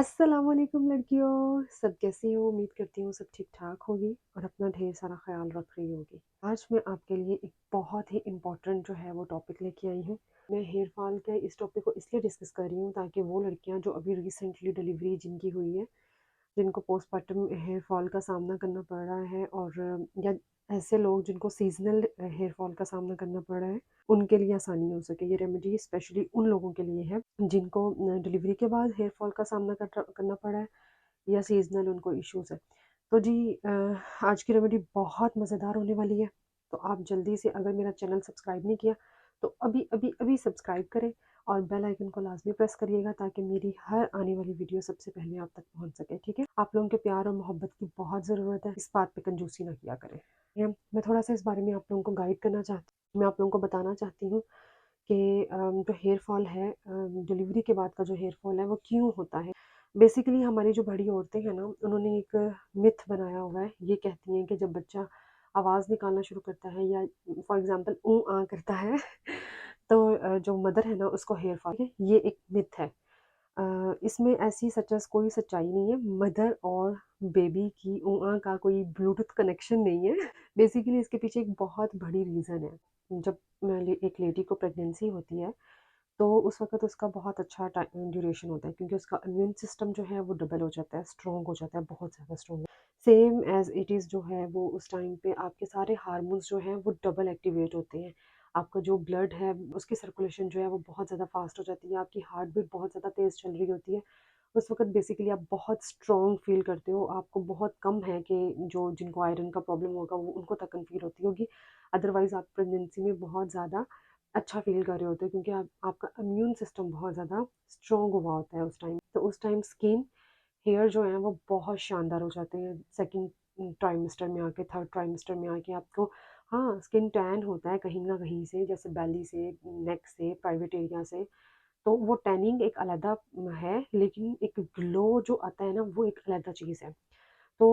अस्सलामुअलैकुम लड़कियों, सब कैसी हो? उम्मीद करती हूँ सब ठीक-ठाक होगी और अपना ढेर सारा ख़्याल रख रही होगी। आज मैं आपके लिए एक बहुत ही इम्पोर्टेंट जो है वो टॉपिक लेके आई हूँ। मैं हेयर फॉल के इस टॉपिक को इसलिए डिस्कस कर रही हूँ ताकि वो लड़कियाँ जो अभी रिसेंटली डिलीवरी जिनकी हुई है, जिनको पोस्टपार्टम हेयर फॉल का सामना करना पड़ रहा है और या ऐसे लोग जिनको सीज़नल हेयर फॉल का सामना करना पड़ रहा है, उनके लिए आसानी हो सके। ये रेमेडी स्पेशली उन लोगों के लिए है जिनको डिलीवरी के बाद हेयर फॉल का सामना करना पड़ा है या सीज़नल उनको इश्यूज़ है। तो जी आज की रेमेडी बहुत मज़ेदार होने वाली है, तो आप जल्दी से अगर मेरा चैनल सब्सक्राइब नहीं किया, तो अभी, अभी, अभी सब्सक्राइब करें और बेल आइकन को लाज़मी प्रेस करिएगा ताकि मेरी हर आने वाली वीडियो सबसे पहले आप तक पहुँच सके, ठीक है? आप लोगों के प्यार और मोहब्बत की बहुत ज़रूरत है, इस बात पे कंजूसी ना किया करें। ठीक है? मैं थोड़ा-सा इस बारे में आप लोगों को गाइड करना चाहती हूँ। मैं आप लोगों को बताना चाहती हूँ कि जो हेयर फॉल है डिलीवरी के बाद का जो हेयर फॉल है वो क्यों होता है। बेसिकली हमारी जो बड़ी औरतें हैं ना उन्होंने एक मिथ बनाया हुआ है। ये कहती हैं कि जब बच्चा आवाज़ निकालना शुरू करता है या फॉर एग्ज़ाम्पल ऊँ आँ करता है तो जो मदर है ना उसको हेयर फॉल है, ये एक मिथ है। इसमें ऐसी कोई सच्चाई नहीं है। मदर और बेबी की ऊँ-आँ का कोई ब्लूटूथ कनेक्शन नहीं है। बेसिकली इसके पीछे एक बहुत बड़ी रीज़न है। जब एक लेडी को प्रेगनेंसी होती है, तो उस वक़्त उसका बहुत अच्छा ड्यूरेशन होता है क्योंकि उसका इम्यून सिस्टम जो है वो डबल हो जाता है, स्ट्रॉन्ग हो जाता है, बहुत ज़्यादा strong. Same as it is जो है वो उस टाइम पे आपके सारे हार्मोन्स जो हैं वो डबल एक्टिवेट होते हैं। आपका जो ब्लड है उसकी सर्कुलेशन जो है वो बहुत ज़्यादा फ़ास्ट हो जाती है, आपकी हार्ट बीट बहुत ज़्यादा तेज़ चल रही होती है। उस वक़्त बेसिकली आप बहुत स्ट्रॉन्ग फ़ील करते हो, आपको बहुत कम है कि जो जिनको आयरन का प्रॉब्लम होगा वो उनको तकलीफ़ फ़ील होती होगी। अदरवाइज़ आप प्रेगनेंसी में बहुत ज़्यादा अच्छा फ़ील कर रहे होते हो क्योंकि आप आपका इम्यून सिस्टम बहुत ज़्यादा स्ट्रॉन्ग हुआ होता है उस टाइम। तो उस टाइम स्किन, हेयर जो हैं वो बहुत शानदार हो जाते हैं। सेकंड ट्राइमेस्टर में आके, थर्ड ट्राइमेस्टर में आके आपको हाँ, स्किन टैन होता है कहीं न कहीं से, जैसे बेली से, नेक से, प्राइवेट एरिया से। तो वो टैनिंग एक अलग है, लेकिन एक ग्लो जो आता है ना, वो एक अलग चीज़ है। तो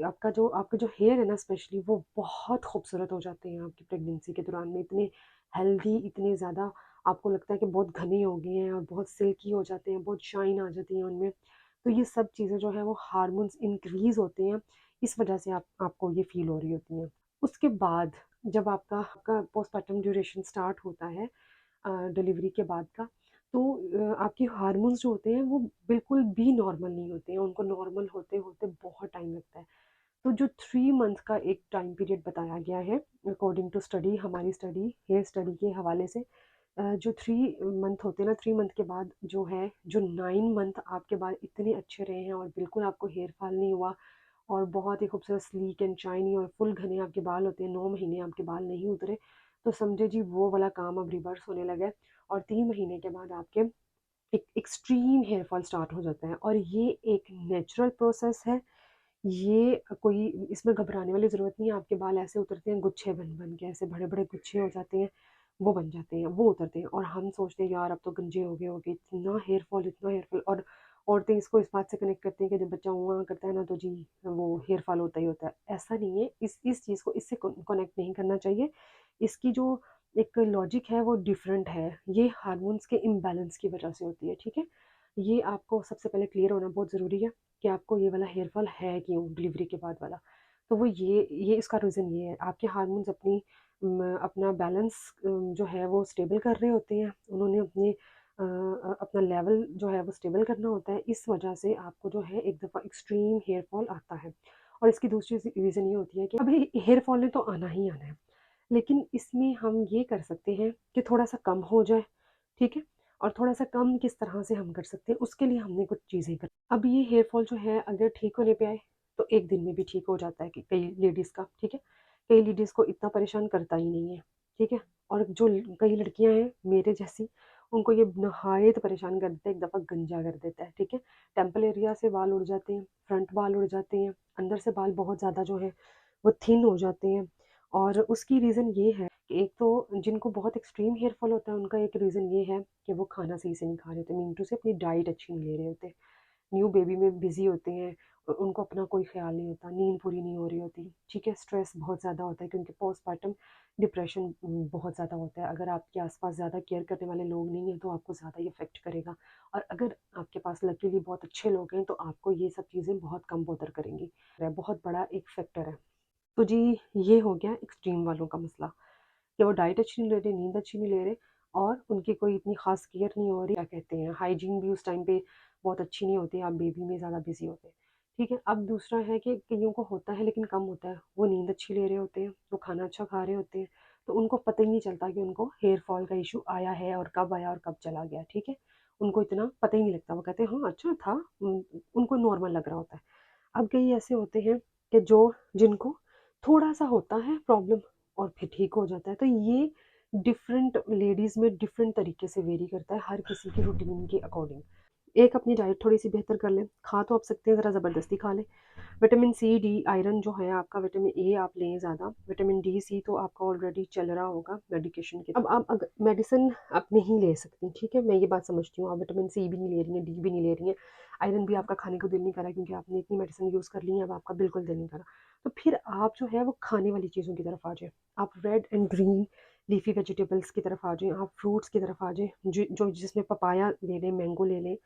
आपका जो हेयर है ना स्पेशली वो बहुत खूबसूरत हो जाते हैं आपकी प्रेगनेंसी के दौरान में, इतने हेल्दी, इतने ज़्यादा आपको लगता है कि बहुत घने हो गए हैं और बहुत सिल्की हो जाते हैं, बहुत शाइन आ जाती है उनमें। तो ये सब चीज़ें जो है वो हार्मोन्स इंक्रीज़ होते हैं, इस वजह से आपको ये फ़ील हो रही होती हैं। उसके बाद जब आपका आपका पोस्टपार्टम ड्यूरेशन स्टार्ट होता है डिलीवरी के बाद का, तो आपके हार्मोन्स जो होते हैं वो बिल्कुल भी नॉर्मल नहीं होते हैं, उनको नॉर्मल होते-होते बहुत टाइम लगता है। तो जो 3 मंथ का एक टाइम पीरियड बताया गया है अकॉर्डिंग टू स्टडी, हमारी स्टडी, हेयर स्टडी के हवाले से जो 3 मंथ होते हैं ना, 3 मंथ के बाद जो है, जो 9 मंथ आपके बाल इतने अच्छे रहे हैं और बिल्कुल आपको हेयर फॉल नहीं हुआ और बहुत ही खूबसूरत स्लीक एंड शाइनी और फुल घने आपके बाल होते हैं, 9 महीने आपके बाल नहीं उतरे, तो समझे जी वो वाला काम अब रिवर्स होने लगा है और 3 महीने के बाद आपके एक एक्सट्रीम हेयर फॉल स्टार्ट हो जाता है और ये एक नेचुरल प्रोसेस है। ये कोई इसमें घबराने वाली ज़रूरत नहीं है, आपके बाल ऐसे उतरते हैं गुच्छे बन-बन के, ऐसे बड़े-बड़े गुच्छे हो जाते हैं, वो बन जाते हैं, वो उतरते हैं और हम सोचते हैं यार अब तो गंजे हो गए होंगे, इतना हेयर फॉल और औरतें इसको इस बात से कनेक्ट करती हैं कि जब बच्चा हुआ करता है ना तो जी वो हेयर फॉल होता ही होता है। ऐसा नहीं है, इस चीज़ को इससे कनेक्ट नहीं करना चाहिए। इसकी जो एक लॉजिक है वो डिफरेंट है, ये हार्मोन्स के इम्बैलेंस की वजह से होती है, ठीक है? ये आपको सबसे पहले क्लियर होना बहुत ज़रूरी है कि आपको ये वाला हेयर फॉल है क्यों डिलीवरी के बाद वाला। तो वो ये इसका रीज़न ये है, आपके हार्मोन्स अपना बैलेंस जो है वो स्टेबल कर रहे होते हैं। उन्होंने अपना लेवल जो है वो स्टेबल करना होता है, इस वजह से आपको जो है एक दफ़ा एक्सट्रीम हेयर फॉल आता है। और इसकी दूसरी रीज़न ये होती है कि अभी हेयर फॉल ने तो आना ही आना है, लेकिन इसमें हम ये कर सकते हैं कि थोड़ा-सा कम हो जाए, ठीक है? और थोड़ा-सा कम किस तरह से हम कर सकते हैं, उसके लिए हमने कुछ चीज़ें कर अब ये हेयर फॉल जो है अगर ठीक होने पे आए, तो 1 दिन में भी ठीक हो जाता है कि कई लेडीज़ का, ठीक है? कई लेडीज़ को इतना परेशान करता ही नहीं है, ठीक है? और जो कई लड़कियाँ हैं मेरे जैसी, उनको ये नहायत परेशान कर देता है, एक दफ़ा गंजा कर देता है, ठीक है? टेम्पल एरिया से बाल उड़ जाते हैं, फ्रंट बाल उड़ जाते हैं, अंदर से बाल बहुत ज़्यादा जो है वो थिन हो जाते हैं और उसकी रीज़न ये है कि एक तो जिनको बहुत एक्सट्रीम हेयर फॉल होता है, उनका एक रीज़न ये है कि वो खाना सही से नहीं खा रहे होते, मीन टू से अपनी डाइट अच्छी नहीं ले रहे होते। न्यू बेबी में बिज़ी होते हैं, उनको अपना कोई ख़्याल नहीं होता, नींद पूरी नहीं हो रही होती, ठीक है? स्ट्रेस बहुत ज़्यादा होता है क्योंकि पोस्टपार्टम डिप्रेशन बहुत ज़्यादा होता है। अगर आपके आस-पास ज़्यादा केयर करने वाले लोग नहीं हैं, तो आपको ज़्यादा ही इफ़ेक्ट करेगा, और अगर आपके पास लकीली बहुत अच्छे लोग हैं, तो आपको ये सब चीज़ें बहुत कम बॉदर करेंगी। बहुत बड़ा एक फैक्टर है। तो जी, ये हो गया एक्सट्रीम वालों का मसला, कि वो डाइट अच्छी नहीं ले रहे, नींद अच्छी नहीं ले रहे, और उनकी कोई इतनी ख़ास केयर नहीं हो रही। क्या कहते हैं, हाइजीन भी उस टाइम पे बहुत अच्छी नहीं होती, आप बेबी में ज़्यादा बिज़ी होते हैं, ठीक है? अब दूसरा है कि कइयों को होता है लेकिन कम होता है, वो नींद अच्छी ले रहे होते हैं, वो खाना अच्छा खा रहे होते हैं, तो उनको पता ही नहीं चलता कि उनको हेयर फॉल का इश्यू आया और कब चला गया, ठीक है? उनको इतना पता ही नहीं लगता, वो कहते हैं हाँ, अच्छा था, उनको नॉर्मल लग रहा होता है। अब कई ऐसे होते हैं कि जिनको थोड़ा-सा होता है प्रॉब्लम और फिर ठीक हो जाता है। तो ये डिफ़रेंट लेडीज़ में डिफ़रेंट तरीके से वेरी करता है, हर किसी की रूटीन के अकॉर्डिंग। एक अपनी डाइट थोड़ी-सी बेहतर कर लें, खा तो आप सकते हैं, ज़रा ज़बरदस्ती खा लें। विटामिन सी, डी, आयरन जो है आपका, विटामिन ए आप लें ज़्यादा, विटामिन डी, सी तो आपका ऑलरेडी चल रहा होगा मेडिकेशन के। अब आप मेडिसिन आप नहीं ले सकती, ठीक है? मैं ये बात समझती हूँ, आप विटामिन सी भी नहीं ले रही हैं, डी भी नहीं ले रही हैं, आयरन भी आपका खाने को दिल नहीं कर रहा है क्योंकि आपने इतनी मेडिसिन यूज़ कर ली है, अब आपका बिल्कुल दिल नहीं कर रहा। तो फिर आप जो है वो खाने वाली चीज़ों की तरफ आ जाएँ। आप red and green leafy vegetables की तरफ आ जाएँ, आप फ्रूट्स की तरफ आ जाएँ, जिसमें पपाया ले लें, मैंगो ले लें,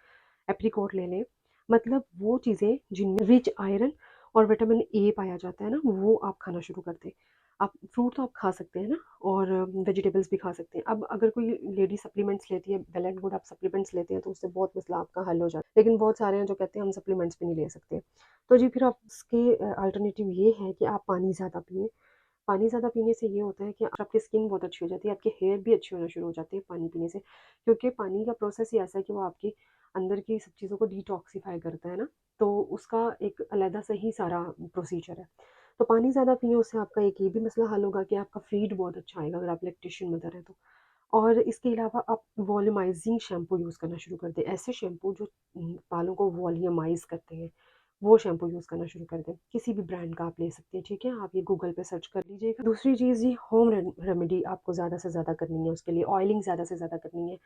एप्रिकॉट ले लें। मतलब वो चीज़ें जिनमें रिच आयरन और विटामिन ए पाया जाता है ना, वो आप खाना शुरू कर दें। आप फ्रूट तो आप खा सकते हैं ना, और वेजिटेबल्स भी खा सकते हैं। अब अगर कोई लेडी सप्लीमेंट्स लेती है, वेल एंड गुड, आप सप्लीमेंट्स लेते हैं तो उससे बहुत मसला आपका हल हो जाता है। लेकिन बहुत सारे हैं जो कहते हैं हम सप्लीमेंट्स भी नहीं ले सकते। तो जी, फिर आप इसके अल्टरनेटिव ये है कि आप पानी ज़्यादा पिएँ। पानी ज़्यादा पीने से ये होता है कि आपकी स्किन बहुत अच्छी हो जाती है, आपके हेयर भी अच्छे होना शुरू हो जाते हैं पानी पीने से। क्योंकि पानी का प्रोसेस ही ऐसा है कि वो आपकी अंदर की सब चीज़ों को डिटॉक्सिफ़ाई करता है ना, तो उसका एक अलहदा से ही सारा प्रोसीजर है। तो पानी ज़्यादा पिएँ, उससे आपका एक ये भी मसला हल होगा कि आपका फ़ीड बहुत अच्छा आएगा अगर आप लैक्टेशन मदर हैं तो। और इसके अलावा आप वॉल्यूमाइज़िंग शैम्पू यूज़ करना शुरू कर दें। ऐसे शैम्पू जो बालों को वॉल्यूमाइज़ करते हैं, वो शैम्पू यूज़ करना शुरू कर दें। किसी भी ब्रांड का आप ले सकते हैं, ठीक है? आप ये गूगल पे सर्च कर लीजिएगा। दूसरी चीज़, ये होम रेमेडी आपको ज़्यादा से ज़्यादा करनी है, उसके लिए ऑयलिंग ज़्यादा से ज़्यादा करनी है,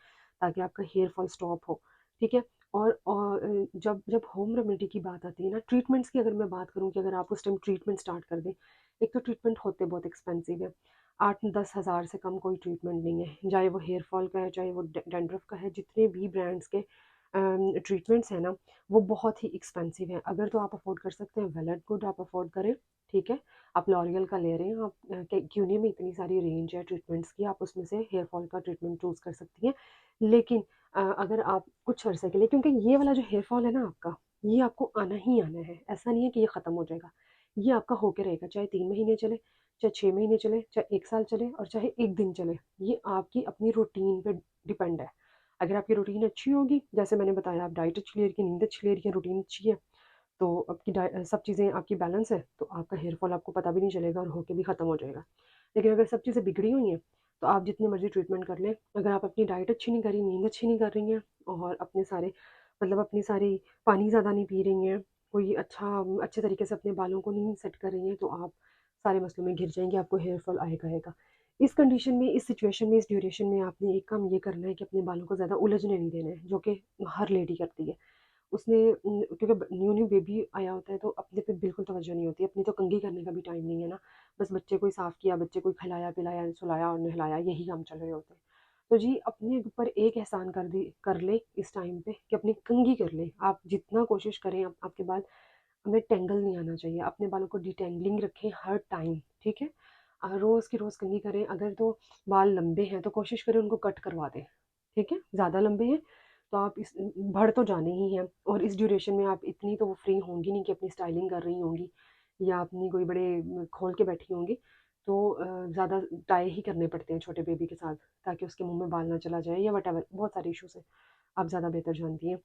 ताकि आपका हेयर फॉल स्टॉप हो, ठीक है? और जब जब होम रेमेडी की बात आती है ना, ट्रीटमेंट्स की अगर मैं बात करूँ कि अगर आप उस टाइम ट्रीटमेंट स्टार्ट कर दें, एक तो ट्रीटमेंट होते बहुत एक्सपेंसिव है। 8-10 हज़ार से कम कोई ट्रीटमेंट नहीं है, चाहे वो हेयर फॉल का है, चाहे वो डैंड्रफ का है, जितने भी ब्रांड्स के ट्रीटमेंट्स हैं ना, वो बहुत ही एक्सपेंसिव हैं। अगर तो आप अफोर्ड कर सकते हैं, वेल एंड गुड, आप अफोर्ड करें, ठीक है? आप लॉरियल का ले रहे हैं, आप क्यूनिया में इतनी सारी रेंज है ट्रीटमेंट्स की, आप उसमें से हेयर फॉल का ट्रीटमेंट चूज़ कर सकती हैं। लेकिन अगर आप कुछ अरसे के लिए, क्योंकि ये वाला जो हेयर फॉल है ना आपका, ये आपको आना ही आना है, ऐसा नहीं है कि ये ख़त्म हो जाएगा। ये आपका होके रहेगा, चाहे 3 महीने चले, चाहे 6 महीने चले, चाहे 1 साल चले, और चाहे 1 दिन चले। ये आपकी अपनी रूटीन पे डिपेंड है। अगर आपकी रूटीन अच्छी होगी, जैसे मैंने बताया, आप डाइट अच्छी ले रही हैं, नींद अच्छी ले रही हैं, रूटीन अच्छी है, तो आपकी सब चीज़ें आपकी बैलेंस है, तो आपका हेयर फॉल आपको पता भी नहीं चलेगा और होके भी ख़त्म हो जाएगा। लेकिन अगर सब चीज़ें बिगड़ी हुई हैं, तो आप जितनी मर्ज़ी ट्रीटमेंट कर लें, अगर आप अपनी डाइट अच्छी नहीं कर रही, नींद अच्छी नहीं कर रही हैं, और अपने सारे मतलब अपनी सारी पानी ज़्यादा नहीं पी रही हैं, कोई अच्छे तरीके से अपने बालों को नहीं सेट कर रही हैं, तो आप सारे मसलों में घिर जाएँगे, आपको हेयर फॉल आएगा आएगा। इस कंडीशन में, इस सिचुएशन में, इस ड्यूरेशन में आपने एक काम ये करना है कि अपने बालों को ज़्यादा उलझने नहीं देना है, जो कि हर लेडी करती है। उसने क्योंकि न्यू न्यू बेबी आया होता है, तो अपने पे बिल्कुल तवज्जो नहीं होती, अपनी तो कंघी करने का भी टाइम नहीं है ना, बस बच्चे को ही साफ़ किया, बच्चे को ही खिलाया पिलाया, सुलाया और नहलाया, यही काम चल रहे होते हैं। तो जी, अपने ऊपर एक एहसान कर लें इस टाइम पे, कि अपनी कंघी कर लें। आप जितना कोशिश करें, आपके बाल में टेंगल नहीं आना चाहिए, अपने बालों को डिटेंगलिंग रखें हर टाइम, ठीक है? रोज़ की रोज़ कंघी करें। अगर तो बाल लंबे हैं तो कोशिश करें उनको कट करवा दें, ठीक है? ज़्यादा लंबे हैं तो आप इस बढ़ तो जाने ही हैं, और इस ड्यूरेशन में आप इतनी तो वो फ्री होंगी नहीं कि अपनी स्टाइलिंग कर रही होंगी, या अपनी कोई बड़े खोल के बैठी होंगी, तो ज़्यादा टाई ही करने पड़ते हैं छोटे बेबी के साथ, ताकि उसके मुंह में बाल ना चला जाए, या वट एवर, बहुत सारे इश्यूज़ हैं, आप ज़्यादा बेहतर जानती हैं।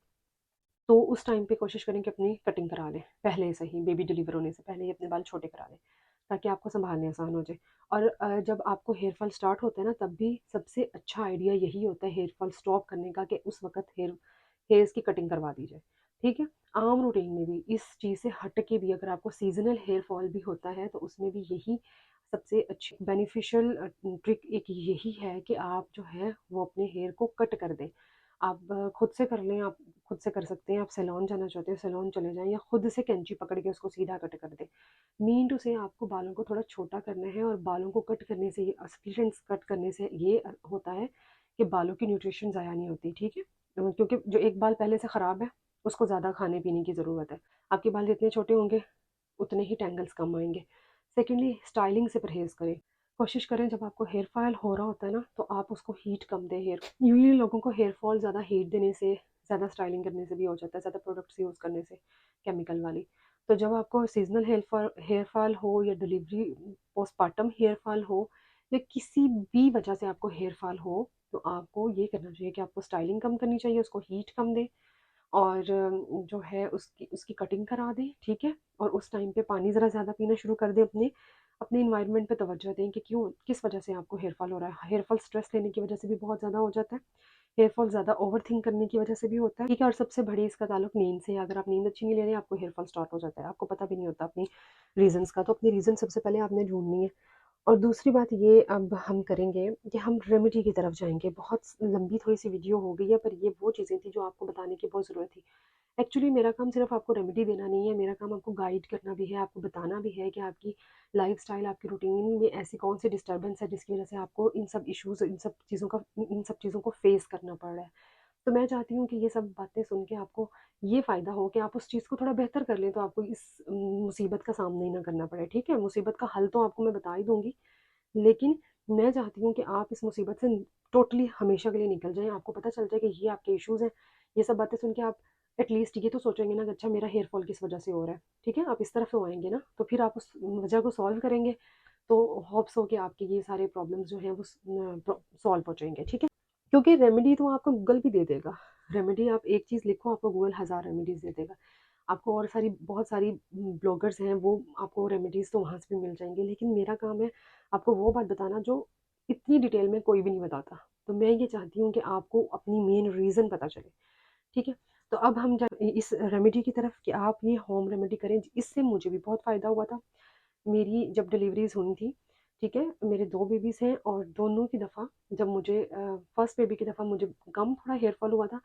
तो उस टाइम पे कोशिश करें कि अपनी कटिंग करा लें पहले से ही, बेबी डिलीवर होने से पहले ही अपने बाल छोटे करा लें, ताकि आपको सँभालने आसान हो जाए। और जब आपको हेयर फॉल स्टार्ट होता है ना, तब भी सबसे अच्छा आइडिया यही होता है हेयर फॉल स्टॉप करने का, कि उस वक़्त हेयर्स की कटिंग करवा दी जाए, ठीक है? आम रूटीन में भी इस चीज़ से हट के भी अगर आपको सीज़नल हेयर फॉल भी होता है, तो उसमें भी यही सबसे अच्छी बेनिफिशियल ट्रिक एक यही है कि आप जो है वो अपने हेयर को कट कर दें। आप खुद से कर लें, आप खुद से कर सकते हैं। आप सैलून जाना चाहते हो, सैलून चले जाएँ या खुद से कैंची पकड़ के उसको सीधा कट कर दें। मीन टू से आपको बालों को थोड़ा छोटा करना है, और बालों को कट करने से स्प्लिट एंड्स कट करने से ये होता है कि बालों की न्यूट्रिशन ज़ाया नहीं होती, ठीक है? क्योंकि जो एक बाल पहले से ख़राब है, उसको ज़्यादा खाने-पीने की ज़रूरत है। आपके बाल जितने छोटे होंगे, उतने ही टैंगल्स कम आएँगे। सेकंडली, स्टाइलिंग से परहेज़ करें। कोशिश करें जब आपको हेयर फॉल हो रहा होता है ना, तो आप उसको हीट कम दें हेयर। यूजुअली लोगों को हेयर फॉल ज़्यादा हीट देने से, ज़्यादा स्टाइलिंग करने से भी हो जाता है, ज़्यादा प्रोडक्ट्स यूज़ करने से, केमिकल वाली। तो जब आपको सीज़नल हेयर फॉल हो, या डिलीवरी पोस्टपार्टम हेयर फॉल हो, या किसी भी वजह से आपको हेयर फॉल हो, तो आपको ये करना चाहिए कि आपको स्टाइलिंग कम करनी चाहिए, उसको हीट कम दें, और जो है उसकी उसकी कटिंग करा दें, ठीक है? और उस टाइम पे पानी ज़रा ज़्यादा पीना शुरू कर दें, अपने अपने एनवायरनमेंट पे तवज्जो दें कि क्यों, किस वजह से आपको हेयर फॉल हो रहा है। हेयर फॉल स्ट्रेस लेने की वजह से भी बहुत ज़्यादा हो जाता है। हेयर फॉल ज़्यादा ओवरथिंक करने की वजह से भी होता है, ठीक है? और सबसे बड़ी इसका ताल्लुक नींद से है। अगर आप नींद अच्छी नहीं ले रहे, आपको हेयर फॉल स्टार्ट हो जाता है। आपको पता भी नहीं होता अपनी रीज़न्स का। तो अपनी रीज़न सबसे पहले आपने ढूँढनी है। और दूसरी बात ये अब हम करेंगे कि हम रेमेडी की तरफ जाएँगे। बहुत लंबी थोड़ी-सी वीडियो हो गई है, पर ये वो चीज़ें थी जो आपको बताने की बहुत ज़रूरत थी। एक्चुअली मेरा काम सिर्फ़ आपको रेमेडी देना नहीं है, मेरा काम आपको गाइड करना भी है, आपको बताना भी है कि आपकी लाइफ़स्टाइल, आपकी रूटीन में ऐसी कौन-सी डिस्टर्बेंस है जिसकी वज़ह से आपको इन सब इश्यूज़, इन सब चीज़ों को फ़ेस करना पड़ रहा है। तो मैं चाहती हूँ कि ये सब बातें सुन के आपको ये फ़ायदा हो कि आप उस चीज़ को थोड़ा बेहतर कर लें, तो आपको इस मुसीबत का सामना ही ना करना पड़े, ठीक है? मुसीबत का हल तो आपको मैं बता ही दूँगी, लेकिन मैं चाहती हूँ कि आप इस मुसीबत से टोटली हमेशा के लिए निकल जाएँ। आपको पता चल जाए कि ये आपके इश्यूज़ हैं। ये सब बातें सुन के आप एटलीस्ट ये तो सोचेंगे ना कि अच्छा, मेरा हेयर फॉल किस वजह से हो रहा है, ठीक है? आप इस तरफ तो आएँगे ना, तो फिर आप उस वजह को सॉल्व करेंगे, तो होप्स हो कि आपके ये सारे प्रॉब्लम्स जो हैं वो सॉल्व हो जाएँगे, ठीक है? क्योंकि रेमेडी तो आपको गूगल भी दे देगा। रेमेडी, आप एक चीज़ लिखो, आपको गूगल हज़ार रेमेडीज़ दे देगा। आपको और बहुत सारी ब्लॉगर्स हैं, वो आपको रेमेडीज़ तो वहाँ से भी मिल जाएँगी, लेकिन मेरा काम है आपको वो बात बताना जो इतनी डिटेल में कोई भी नहीं बताता। तो मैं ये चाहती हूँ कि आपको अपनी मेन रीज़न पता चले, ठीक है? तो अब हम इस रेमेडी की तरफ, कि आप ये होम रेमेडी करें। इससे मुझे भी बहुत फ़ायदा हुआ था। मेरी जब डिलीवरीज़ हुई थी, ठीक है? मेरे 2 बेबीज़ हैं, और दोनों की दफ़ा जब मुझे फर्स्ट बेबी की दफ़ा मुझे कम थोड़ा हेयर फॉल हुआ था,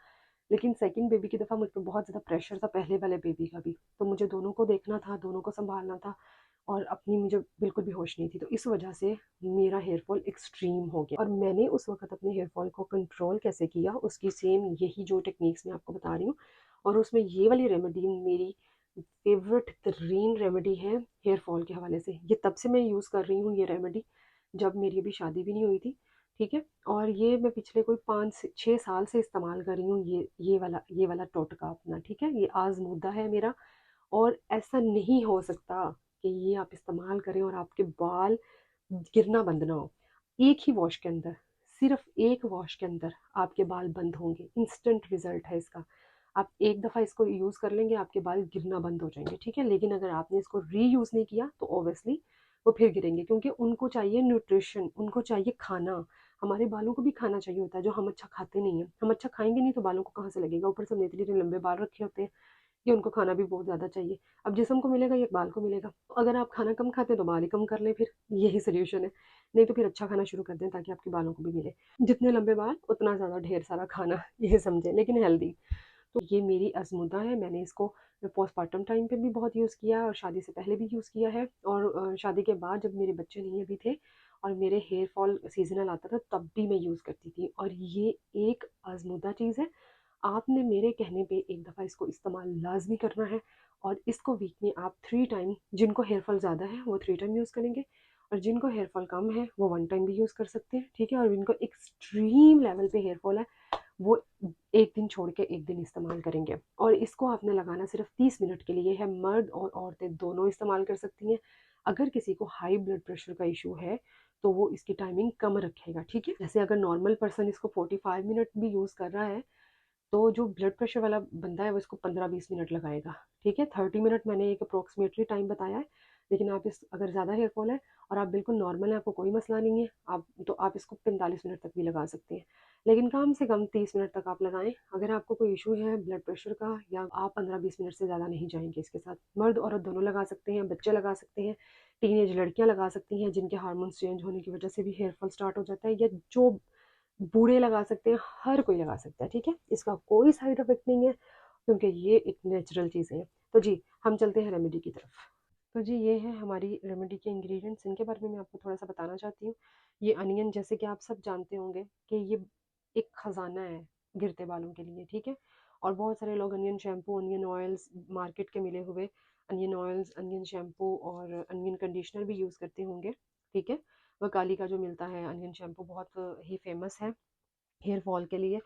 लेकिन सेकंड बेबी की दफ़ा मुझ पे बहुत ज़्यादा प्रेशर था, पहले वाले बेबी का भी। तो मुझे दोनों को देखना था, दोनों को सँभालना था, और अपनी मुझे बिल्कुल भी होश नहीं थी। तो इस वजह से मेरा हेयर फॉल एक्सट्रीम हो गया, और मैंने उस वक़्त अपने हेयर फॉल को कंट्रोल कैसे किया, उसकी सेम यही जो टेक्निक्स मैं आपको बता रही हूँ, और उसमें ये वाली रेमेडी मेरी फ़ेवरेट तरीन रेमेडी है हेयर फॉल के हवाले से। ये तब से मैं यूज़ कर रही हूँ ये रेमेडी, जब मेरी अभी शादी भी नहीं हुई थी, ठीक है? और ये मैं पिछले कोई 5 से 6 साल से इस्तेमाल कर रही हूँ, ये वाला टोटका अपना, ठीक है? ये आज़मूदा है मेरा, और ऐसा नहीं हो सकता कि ये आप इस्तेमाल करें और आपके बाल गिरना बंद ना हो। एक ही वॉश के अंदर, सिर्फ़ एक वॉश के अंदर आपके बाल बंद होंगे। इंस्टेंट रिज़ल्ट है इसका। आप एक दफ़ा इसको यूज़ कर लेंगे, आपके बाल गिरना बंद हो जाएँगे, ठीक है? लेकिन अगर आपने इसको रीयूज़ नहीं किया, तो ऑब्वियसली वो फिर गिरेंगे, क्योंकि उनको चाहिए न्यूट्रिशन, उनको चाहिए खाना। हमारे बालों को भी खाना चाहिए होता है, जो हम अच्छा खाते नहीं हैं। हम अच्छा खाएँगे नहीं तो बालों को कहाँ से लगेगा? ऊपर से हमने इतने लंबे बाल रखे होते हैं कि उनको खाना भी बहुत ज़्यादा चाहिए। अब जिस्म को मिलेगा या बाल को मिलेगा? तो अगर आप खाना कम खाते हैं तो बाल ही कम कर लें फिर, यही सॉल्यूशन है। नहीं तो फिर अच्छा खाना शुरू कर दें, ताकि आपके बालों को भी मिले। जितने लंबे बाल उतना ज़्यादा ढेर सारा खाना, ये समझें, लेकिन हेल्दी। तो ये मेरी अज़मुदा है, मैंने इसको पोस्टपार्टम टाइम पे भी बहुत यूज़ किया है, और शादी से पहले भी यूज़ किया है, और शादी के बाद जब मेरे बच्चे नहीं अभी थे और मेरे हेयर फॉल सीज़नल आता था, तब भी मैं यूज़ करती थी। और ये एक आज़मुदा चीज़ है, आपने मेरे कहने पे एक दफ़ा इसको इस्तेमाल लाज़मी करना है, और इसको वीक में आप 3 टाइम, जिनको हेयर फॉल ज़्यादा है वो 3 टाइम यूज़ करेंगे, और जिनको हेयर फॉल कम है वो 1 टाइम भी यूज़ कर सकते हैं, ठीक है? और जिनको एक्सट्रीम लेवल पे हेयर फॉल है, वो 1 दिन छोड़ के 1 दिन इस्तेमाल करेंगे, और इसको आपने लगाना सिर्फ 30 मिनट के लिए है। मर्द और औरतें दोनों इस्तेमाल कर सकती हैं। अगर किसी को हाई ब्लड प्रेशर का इशू है, तो वो इसकी टाइमिंग कम रखेगा, ठीक है? जैसे अगर नॉर्मल पर्सन इसको 45 मिनट भी यूज़ कर रहा है, तो जो ब्लड प्रेशर वाला बंदा है वो इसको 15-20 मिनट लगाएगा, ठीक है? 30 मिनट मैंने एक अप्रॉक्सिमेटली टाइम बताया है, लेकिन आप इस अगर ज़्यादा हेयर फॉल है और आप बिल्कुल नॉर्मल हैं, आपको कोई मसला नहीं है, आप इसको 45 मिनट तक भी लगा सकते हैं। लेकिन कम से कम 30 मिनट तक आप लगाएँ। अगर आपको कोई इश्यू है ब्लड प्रेशर का, या आप 15-20 मिनट से ज़्यादा नहीं जाएँगे इसके साथ। मर्द औरत दोनों लगा सकते हैं, बच्चे लगा सकते हैं, टीनेज लड़कियाँ लगा सकती हैं, जिनके हार्मोन्स चेंज होने की वजह से भी हेयर फॉल स्टार्ट हो जाता है, या जो बूढ़े लगा सकते हैं, हर कोई लगा सकता है, ठीक है? इसका कोई साइड इफ़ेक्ट नहीं है क्योंकि ये एक नेचुरल चीज़ें हैं। तो जी, हम चलते हैं रेमेडी की तरफ। तो जी, ये है हमारी रेमेडी के इंग्रीडिएंट्स, इनके बारे में मैं आपको थोड़ा-सा बताना चाहती हूँ। ये अनियन, जैसे कि आप सब जानते होंगे कि ये एक खज़ाना है गिरते बालों के लिए, ठीक है? और बहुत सारे लोग onion shampoo, onion oils, market के मिले हुए अनियन ऑयल्स, अनियन शैम्पू और अनियन कंडीशनर भी यूज़ करते होंगे, ठीक है? वकाली का जो मिलता है अनियन शैम्पू बहुत ही फ़ेमस है हेयर फॉल के लिए,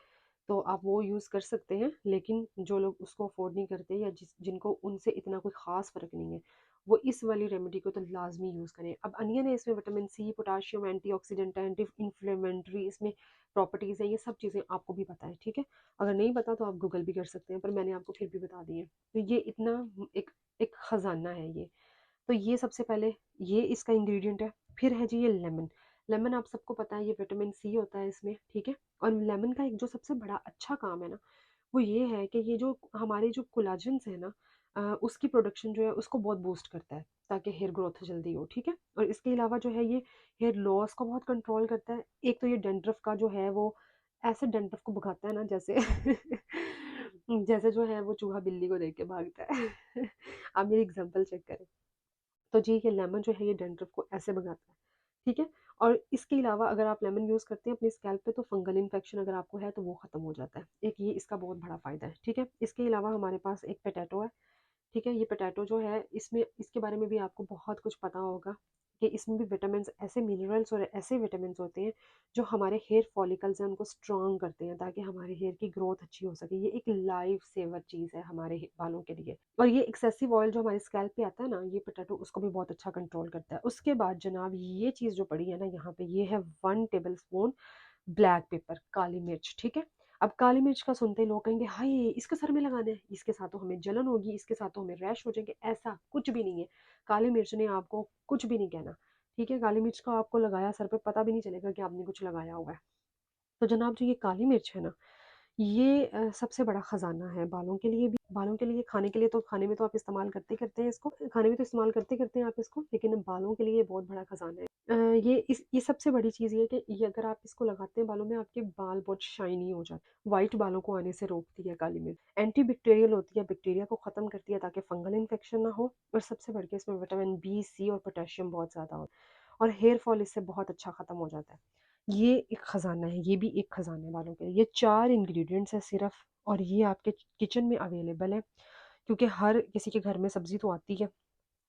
तो आप वो यूज़ कर सकते हैं। लेकिन जो लोग उसको अफ़ोर्ड नहीं करते या जिनको उनसे इतना कोई ख़ास फ़र्क नहीं है, वो इस वाली रेमेडी को तो लाज़मी यूज़ करें। अब अनियन है, इसमें विटामिन सी, पोटेशियम, एंटीऑक्सीडेंट है, एंटी इन्फ्लेमेटरी इसमें प्रॉपर्टीज़ हैं, ये सब चीज़ें आपको भी पता है, ठीक है? अगर नहीं पता तो आप गूगल भी कर सकते हैं, पर मैंने आपको फिर भी बता दी है। तो ये इतना एक एक खज़ाना है ये। तो ये सबसे पहले ये इसका इंग्रेडिएंट है। फिर है जी ये लेमन। लेमन आप सबको पता है ये विटामिन सी होता है इसमें, ठीक है? और लेमन का एक जो सबसे बड़ा अच्छा काम है ना, वो ये है कि ये जो हमारे जो कोलाजन्स है ना, उसकी प्रोडक्शन जो है उसको बहुत बूस्ट करता है ताकि हेयर ग्रोथ जल्दी हो, ठीक है? और इसके अलावा जो है ये हेयर लॉस को बहुत कंट्रोल करता है। एक तो ये डैंड्रफ का जो है वो ऐसे डैंड्रफ को भगाता है ना, जैसे जैसे जो है वो चूहा बिल्ली को देख के भागता है। आप मेरी एग्ज़ाम्पल चेक करें। तो जी ये लेमन जो है ये डैंड्रफ को ऐसे भगाता है, ठीक है? और इसके अलावा अगर आप लेमन यूज़ करते हैं अपने स्कैल्प पे तो फंगल इन्फेक्शन अगर आपको है तो वो ख़त्म हो जाता है। एक ये इसका बहुत बड़ा फ़ायदा है, ठीक है? इसके अलावा हमारे पास एक पोटैटो है, ठीक है? ये पोटैटो जो है इसमें इसके बारे में भी आपको बहुत कुछ पता होगा कि इसमें भी विटामिन्स, ऐसे मिनरल्स और ऐसे विटामिन्स होते हैं जो हमारे हेयर फॉलिकल्स हैं उनको स्ट्रॉन्ग करते हैं ताकि हमारे हेयर की ग्रोथ अच्छी हो सके। ये एक लाइफ सेवर चीज़ है हमारे बालों के लिए। और ये एक्सेसिव ऑयल जो हमारे स्कैल्प पे आता है ना, ये पोटैटो उसको भी बहुत अच्छा कंट्रोल करता है। उसके बाद जनाब ये चीज़ जो पड़ी है ना यहाँ पे, ये है 1 टेबलस्पून ब्लैक पेपर, काली मिर्च, ठीक है? अब काली मिर्च का सुनते ही लोग कहेंगे हाय! इसको सर में लगाना है, इसके साथ तो हमें जलन होगी, इसके साथ तो हमें रैश हो जाएँगे, ऐसा कुछ भी नहीं है। काली मिर्च ने आपको कुछ भी नहीं कहना, ठीक है? काली मिर्च को आपको लगाया सर पे, पता भी नहीं चलेगा कि आपने कुछ लगाया हुआ है। तो जनाब जो ये काली मिर्च है ना, ये सबसे बड़ा ख़ज़ाना है बालों के लिए भी, बालों के लिए, खाने के लिए तो खाने में तो आप इस्तेमाल करते ही करते हैं इसको, खाने में तो इस्तेमाल करते ही करते हैं आप इसको, लेकिन बालों के लिए ये बहुत बड़ा ख़ज़ाना है। ये सबसे बड़ी चीज़ ये है कि ये अगर आप इसको लगाते हैं बालों में, आपके बाल बहुत शाइनी हो जाते हैं। व्हाइट बालों को आने से रोकती है काली मिर्च। एंटी बैक्टीरियल होती है, बैक्टीरिया को ख़त्म करती है ताकि फंगल इन्फेक्शन ना हो, और सबसे बढ़ के इसमें विटामिन बी, सी और पोटेशियम बहुत ज़्यादा होता है और हेयर फॉल इससे बहुत अच्छा ख़त्म हो जाता है। ये एक खज़ाना है, ये भी एक खज़ाना है बालों के लिए। ये 4 इंग्रीडिएंट्स हैं सिर्फ़, और ये आपके किचन में अवेलेबल है क्योंकि हर किसी के घर में सब्ज़ी तो आती है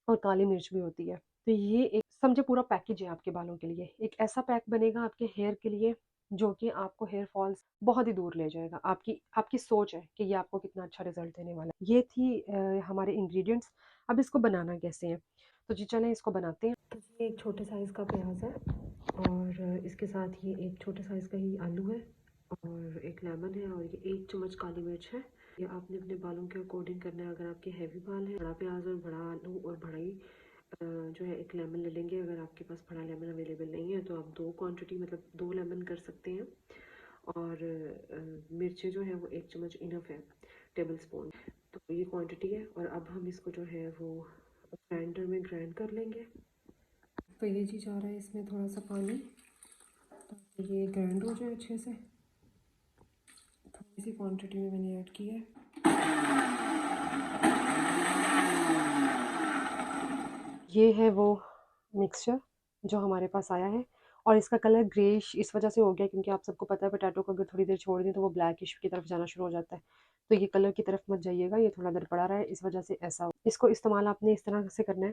और काली मिर्च भी होती है। तो ये एक समझे पूरा पैकेज है आपके बालों के लिए। एक ऐसा पैक बनेगा आपके हेयर के लिए जो कि आपको हेयर फॉल्स बहुत ही दूर ले जाएगा। आपकी आपकी सोच है कि ये आपको कितना अच्छा रिज़ल्ट देने वाला है। ये थी हमारे इंग्रीडिएंट्स। अब इसको बनाना कैसे है? तो जी चलें इसको बनाते हैं। तो ये एक छोटे साइज़ का प्याज़ है और इसके साथ ये एक छोटे साइज़ का ही आलू है और एक लेमन है और ये 1 चम्मच काली मिर्च है। ये आपने अपने बालों के अकॉर्डिंग करना है। अगर आपके हैवी बाल हैं, बड़ा प्याज और बड़ा आलू और बड़ा ही जो है एक लेमन ले लेंगे। अगर आपके पास बड़ा लेमन अवेलेबल नहीं है तो आप 2 क्वांटिटी मतलब 2 लेमन कर सकते हैं। और मिर्चें जो है वो 1 चम्मच इनफ है, टेबल स्पून। तो ये क्वांटिटी है और अब हम इसको जो है वो ग्राइंडर में ग्राइंड कर लेंगे। तो ये जी जा रहा है इसमें थोड़ा सा पानी ताकि ये ग्राइंड हो जाए अच्छे से। थोड़ी सी क्वांटिटी में मैंने ऐड की है। ये है वो मिक्सचर जो हमारे पास आया है और इसका कलर ग्रेइश इस वजह से हो गया क्योंकि आप सबको पता है पोटैटो को अगर थोड़ी देर छोड़ दें तो वो ब्लैकिश की तरफ जाना शुरू हो जाता है। तो ये कलर की तरफ मत जाइएगा, ये थोड़ा देर पड़ा रहा है, इस वजह से ऐसा हो। इसको इस्तेमाल आपने इस तरह से करना है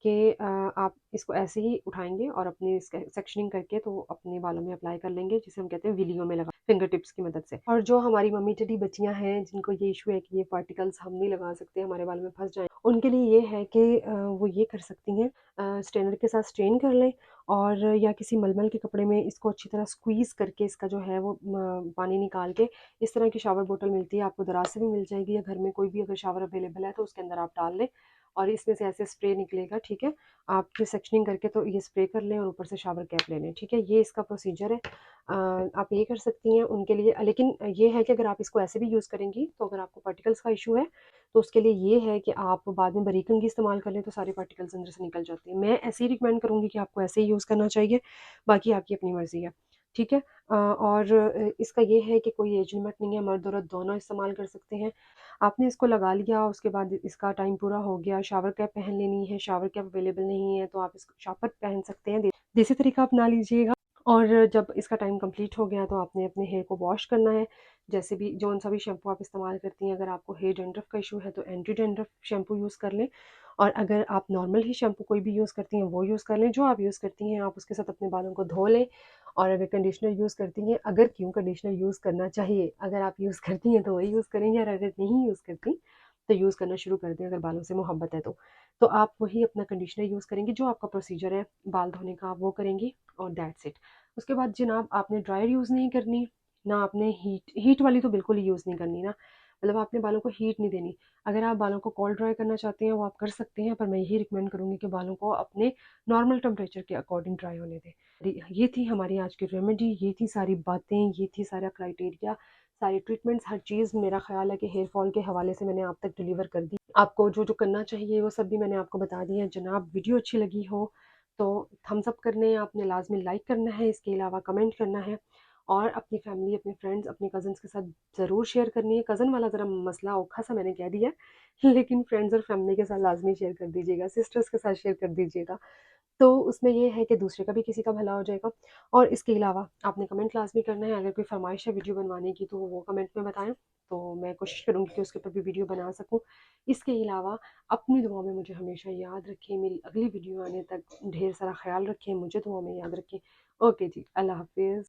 कि आप इसको ऐसे ही उठाएँगे और अपनी सेक्शनिंग करके तो अपने बालों में अप्लाई कर लेंगे, जिसे हम कहते हैं विलियों में लगा फिंगर टिप्स की मदद से। और जो हमारी मम्मी-टेढ़ी बच्चियाँ हैं जिनको ये इश्यू है कि ये पार्टिकल्स हम नहीं लगा सकते, हमारे बाल में फँस जाएँ, उनके लिए ये है कि वो ये कर सकती हैं, स्ट्रेनर के साथ स्ट्रेन कर लें और या किसी मलमल के कपड़े में इसको अच्छी तरह स्क्वीज़ करके इसका जो है वो पानी निकाल के, इस तरह की शावर बोतल मिलती है, आपको दराज से भी मिल जाएगी या घर में कोई भी अगर शावर अवेलेबल है तो उसके अंदर आप डाल लें और इसमें से ऐसे स्प्रे निकलेगा, ठीक है? आप फिर सेक्शनिंग करके तो ये स्प्रे कर लें और ऊपर से शावर कैप ले लें, ठीक है? ये इसका प्रोसीजर है। आप ये कर सकती हैं उनके लिए, लेकिन ये है कि अगर आप इसको ऐसे भी यूज़ करेंगी तो अगर आपको पार्टिकल्स का इश्यू है तो उसके लिए ये है कि आप बाद में बारीक कंघी इस्तेमाल कर लें तो सारे पार्टिकल्स अंदर से निकल जाते हैं। मैं ऐसे ही रिकमेंड करूँगी कि आपको ऐसे ही यूज़ करना चाहिए, बाकी आपकी अपनी मर्ज़ी है। ठीक है? और इसका ये है कि कोई एज लिमिट नहीं है, मर्द-औरत दोनों इस्तेमाल कर सकते हैं। आपने इसको लगा लिया, उसके बाद इसका टाइम पूरा हो गया, शावर कैप पहन लेनी है, शावर कैप अवेलेबल नहीं है तो आप इसको शावर पहन सकते हैं, देसी तरीका अपना लीजिएगा। और जब इसका टाइम कंप्लीट हो गया तो आपने अपने हेयर को वॉश करना है, जैसे भी जौन-सा भी शैम्पू आप इस्तेमाल करती हैं। अगर आपको हेयर डैंड्रफ का इश्यू है तो एंटी डैंड्रफ शैम्पू यूज़ कर लें, और अगर आप नॉर्मल ही शैम्पू कोई भी यूज़ करती हैं वो यूज़ कर लें। जो आप यूज़ करती हैं आप उसके साथ अपने बालों को धो लें। और अगर कंडीशनर यूज़ करती हैं, अगर क्यों कंडीशनर यूज़ करना चाहिए, अगर आप यूज़ करती हैं तो वही यूज़ करेंगे, और अगर नहीं यूज़ करती तो यूज़ करना शुरू कर दें अगर बालों से मोहब्बत है तो। तो आप वही अपना कंडीशनर यूज़ करेंगी, जो आपका प्रोसीजर है बाल धोने का आप वो करेंगी, और दैट्स इट। उसके बाद जनाब आपने ड्रायर यूज़ नहीं करनी, ना आपने हीट हीट वाली तो बिल्कुल ही यूज़ नहीं करनी ना, मतलब आपने बालों को हीट नहीं देनी। अगर आप बालों को कोल्ड ड्राई करना चाहते हैं वो आप कर सकते हैं, पर मैं यही रिकमेंड करूँगी कि बालों को अपने नॉर्मल टेम्परेचर के अकॉर्डिंग ड्राई होने दें। ये थी हमारी आज की रेमेडी, ये थी सारी बातें, ये थी सारा क्राइटेरिया, सारी ट्रीटमेंट्स, हर चीज़ मेरा ख़्याल है कि हेयर फॉल के हवाले से मैंने आप तक डिलीवर कर दी। आपको जो-जो करना चाहिए वो सब भी मैंने आपको बता दिया है। जनाब वीडियो अच्छी लगी हो तो थम्स अप करने हैं आपने, लाज़मी लाइक करना है, इसके अलावा कमेंट करना है, और अपनी फैमिली, अपने फ्रेंड्स, अपने कज़न्स के साथ ज़रूर शेयर करनी है। कज़न वाला ज़रा मसला औखा-सा मैंने कह दिया है, लेकिन फ्रेंड्स और फैमिली के साथ लाज़मी शेयर कर दीजिएगा, सिस्टर्स के साथ शेयर कर दीजिएगा। तो उसमें ये है कि दूसरे का भी किसी का भला हो जाएगा। और इसके अलावा आपने कमेंट लाज़मी करना है, अगर कोई फ़रमाइश है वीडियो बनवाने की तो वो कमेंट में बताएँ, तो मैं कोशिश करूँगी कि उसके ऊपर भी वीडियो बना सकूँ। इसके अलावा अपनी दुआओं में मुझे हमेशा याद रखें, मेरी अगली वीडियो आने तक ढेर सारा ख़्याल रखें, मुझे दुआओं में याद रखें। ओके जी, अल्लाह हाफ़िज़।